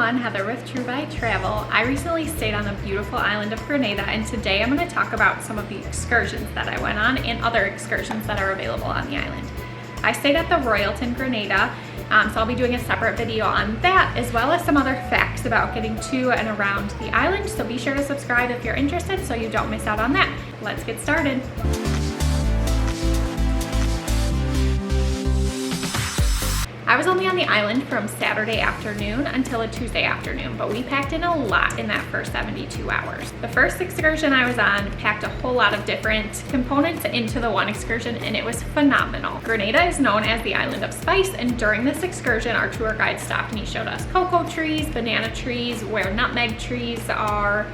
everyone, Heather with Trouvaille Travel. I recently stayed on the beautiful island of Grenada, and today I'm going to talk about some of the excursions that I went on and other excursions that are available on the island. I stayed at the Royalton Grenada, so I'll be doing a separate video on that, as well as some other facts about getting to and around the island, so be sure to subscribe if you're interested so you don't miss out on that. Let's get started. I was only on the island from Saturday afternoon until a Tuesday afternoon, but we packed in a lot in that first 72 hours. The first excursion I was on packed a whole lot of different components into the one excursion, and it was phenomenal. Grenada is known as the island of spice, and during this excursion, our tour guide stopped and he showed us cocoa trees, banana trees, where nutmeg trees are,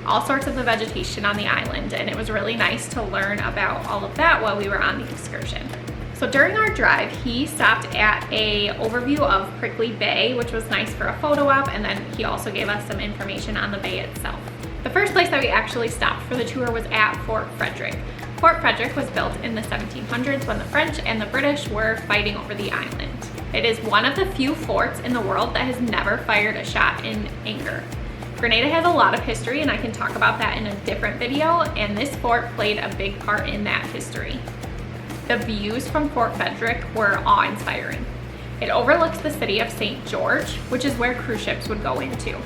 all sorts of the vegetation on the island, and it was really nice to learn about all of that while we were on the excursion. So during our drive, he stopped at a overview of Prickly Bay, which was nice for a photo op, and then he also gave us some information on the bay itself. The first place that we actually stopped for the tour was at Fort Frederick. Fort Frederick was built in the 1700s when the French and the British were fighting over the island. It is one of the few forts in the world that has never fired a shot in anger. Grenada has a lot of history, and I can talk about that in a different video, and this fort played a big part in that history. The views from Fort Frederick were awe-inspiring. It overlooks the city of St. George, which is where cruise ships would go into.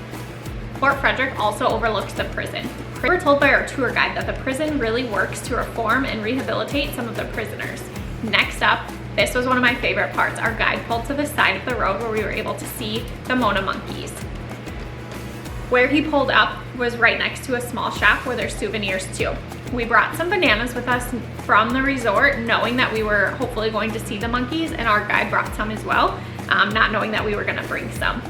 Fort Frederick also overlooks the prison. We were told by our tour guide that the prison really works to reform and rehabilitate some of the prisoners. Next up, this was one of my favorite parts. Our guide pulled to the side of the road where we were able to see the Mona monkeys. Where he pulled up was right next to a small shop where there's souvenirs too. We brought some bananas with us from the resort, knowing that we were hopefully going to see the monkeys, and our guide brought some as well, not knowing that we were gonna bring some.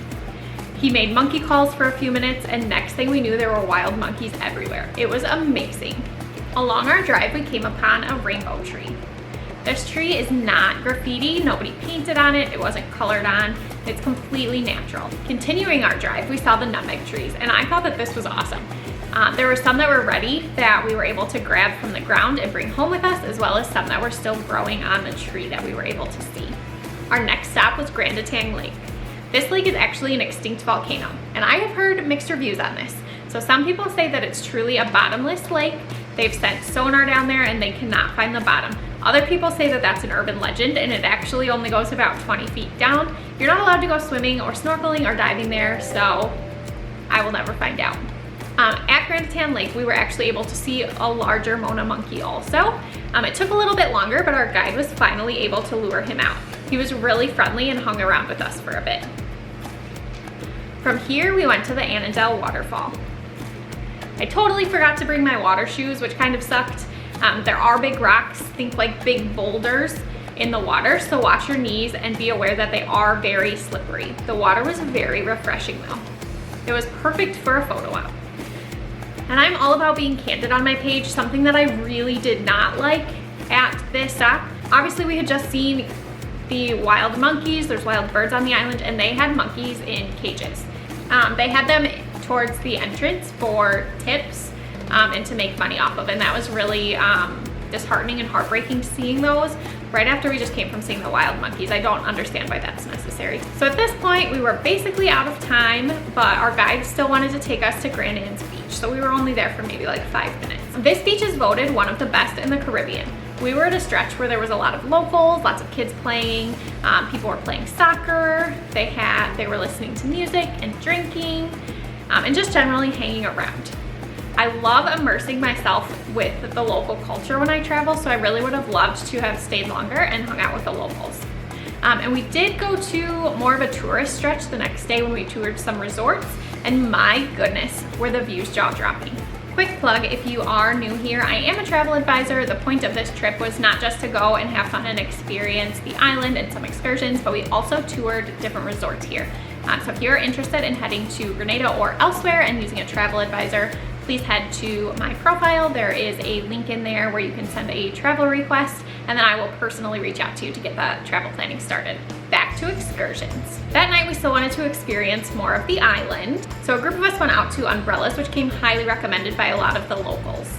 He made monkey calls for a few minutes, and next thing we knew, there were wild monkeys everywhere. It was amazing. Along our drive, we came upon a rainbow tree. This tree is not graffiti, nobody painted on it, it wasn't colored on, it's completely natural. Continuing our drive, we saw the nutmeg trees, and I thought that this was awesome. There were some that were ready that we were able to grab from the ground and bring home with us, as well as some that were still growing on the tree that we were able to see. Our next stop was Tang Lake. This lake is actually an extinct volcano, and I have heard mixed reviews on this. So some people say that it's truly a bottomless lake. They've sent sonar down there and they cannot find the bottom. Other people say that that's an urban legend, and it actually only goes about 20 feet down. You're not allowed to go swimming or snorkeling or diving there, so I will never find out. At Tang Lake, we were actually able to see a larger Mona monkey also. It took a little bit longer, but our guide was finally able to lure him out. He was really friendly and hung around with us for a bit. From here, we went to the Anadel Waterfall. I totally forgot to bring my water shoes, which kind of sucked. There are big rocks, think like big boulders in the water, so watch your knees and be aware that they are very slippery. The water was very refreshing though. It was perfect for a photo op. And I'm all about being candid on my page, something that I really did not like at this stop. Obviously we had just seen the wild monkeys, there's wild birds on the island, and they had monkeys in cages. They had them towards the entrance for tips and to make money off of, and that was really disheartening and heartbreaking seeing those right after we just came from seeing the wild monkeys. I don't understand why that's necessary. So at this point, we were basically out of time, but our guide still wanted to take us to Grans Beach, so we were only there for maybe like 5 minutes. This beach is voted one of the best in the Caribbean. We were at a stretch where there was a lot of locals, lots of kids playing, people were playing soccer, they were listening to music and drinking, and just generally hanging around. I love immersing myself with the local culture when I travel, so I really would have loved to have stayed longer and hung out with the locals. And we did go to more of a tourist stretch the next day when we toured some resorts, and my goodness, were the views jaw-dropping. Quick plug, if you are new here, I am a travel advisor. The point of this trip was not just to go and have fun and experience the island and some excursions, but we also toured different resorts here. So if you're interested in heading to Grenada or elsewhere and using a travel advisor, please head to my profile. There is a link in there where you can send a travel request, and then I will personally reach out to you to get that travel planning started. Back to excursions. That night we still wanted to experience more of the island, so a group of us went out to Umbrellas, which came highly recommended by a lot of the locals.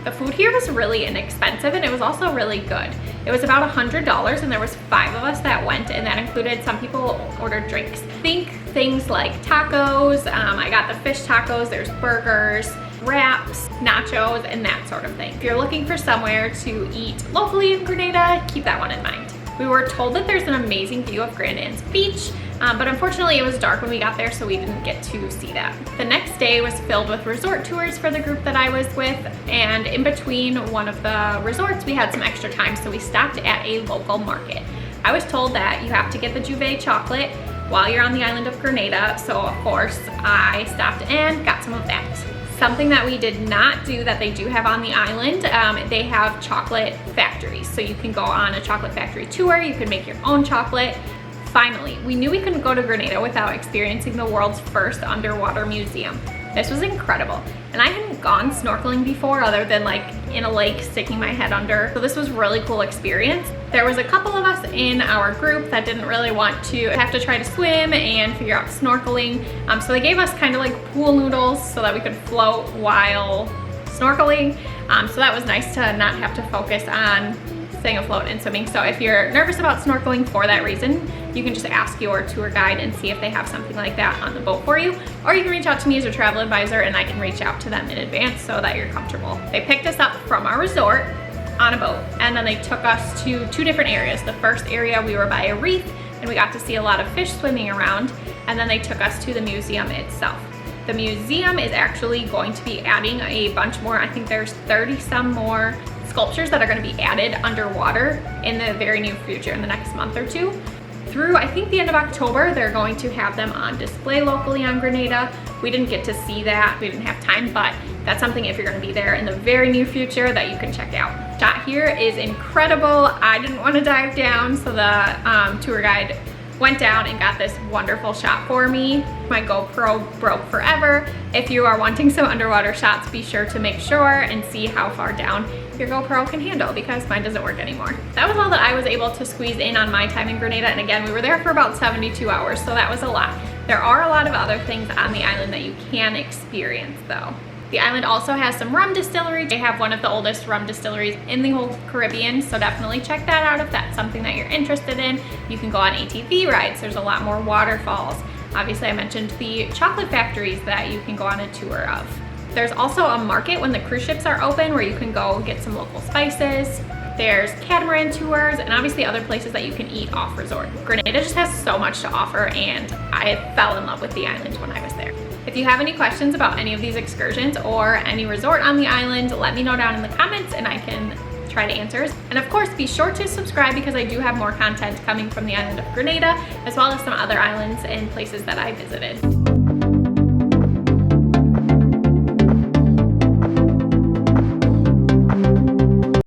The food here was really inexpensive, and it was also really good. It was about $100, and there was 5 of us that went, and that included some people ordered drinks. Think things like tacos. I got the fish tacos. There's burgers, wraps, nachos, and that sort of thing. If you're looking for somewhere to eat locally in Grenada, keep that one in mind. We were told that there's an amazing view of Grans Beach, but unfortunately it was dark when we got there, so we didn't get to see that. The next day was filled with resort tours for the group that I was with, and in between one of the resorts we had some extra time, so we stopped at a local market. I was told that you have to get the Trouvaille chocolate while you're on the island of Grenada, so of course I stopped and got some of that. Something that we did not do that they do have on the island, they have chocolate factories. So you can go on a chocolate factory tour, you can make your own chocolate. Finally, we knew we couldn't go to Grenada without experiencing the world's first underwater museum. This was incredible. And I hadn't gone snorkeling before other than like in a lake sticking my head under. So this was a really cool experience. There was a couple of us in our group that didn't really want to have to try to swim and figure out snorkeling. So they gave us kind of like pool noodles so that we could float while snorkeling. So that was nice to not have to focus on staying afloat and swimming. So if you're nervous about snorkeling for that reason, you can just ask your tour guide and see if they have something like that on the boat for you. Or you can reach out to me as a travel advisor and I can reach out to them in advance so that you're comfortable. They picked us up from our resort on a boat, and then they took us to 2 different areas. The first area we were by a reef and we got to see a lot of fish swimming around, and then they took us to the museum itself. The museum is actually going to be adding a bunch more. I think there's 30 some more sculptures that are going to be added underwater in the very near future, in the next month or 2. Through I think the end of October, they're going to have them on display locally on Grenada. We didn't get to see that, we didn't have time, but that's something if you're going to be there in the very near future that you can check out. Shot here is incredible. I didn't want to dive down, so the tour guide went down and got this wonderful shot for me. My GoPro broke forever. If you are wanting some underwater shots, be sure to make sure and see how far down your GoPro can handle, because mine doesn't work anymore. That was all that I was able to squeeze in on my time in Grenada, and again, we were there for about 72 hours, so that was a lot. There are a lot of other things on the island that you can experience though. The island also has some rum distilleries. They have one of the oldest rum distilleries in the whole Caribbean, so definitely check that out if that's something that you're interested in. You can go on ATV rides. There's a lot more waterfalls. Obviously, I mentioned the chocolate factories that you can go on a tour of. There's also a market when the cruise ships are open where you can go get some local spices. There's catamaran tours, and obviously other places that you can eat off resort. Grenada just has so much to offer, and I fell in love with the island when I was there. If you have any questions about any of these excursions or any resort on the island, let me know down in the comments and I can try to answer. And of course, be sure to subscribe because I do have more content coming from the island of Grenada, as well as some other islands and places that I visited.